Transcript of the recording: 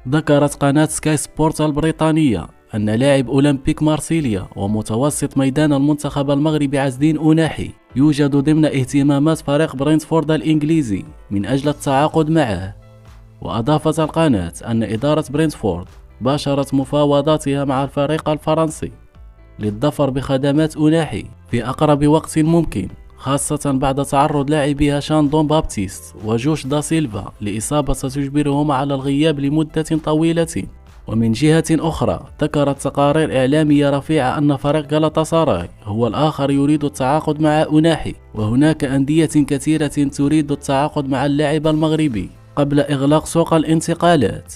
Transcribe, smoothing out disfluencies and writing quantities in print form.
ذكرت قناة سكاي سبورت البريطانية أن لاعب أولمبيك مارسيليا ومتوسط ميدان المنتخب المغربي عز الدين أناحي يوجد ضمن اهتمامات فريق برينتفورد الإنجليزي من أجل التعاقد معه. وأضافت القناة أن إدارة برينتفورد باشرت مفاوضاتها مع الفريق الفرنسي للظفر بخدمات أناحي في أقرب وقت ممكن، خاصة بعد تعرض لاعبيها شاندون بابتيست وجوش دا سيلفا لإصابة تجبرهما على الغياب لمدة طويلة. ومن جهة أخرى ذكرت تقارير إعلامية رفيعة أن فريق غالاطاساراي هو الآخر يريد التعاقد مع أناحي، وهناك أندية كثيرة تريد التعاقد مع اللاعب المغربي قبل إغلاق سوق الانتقالات.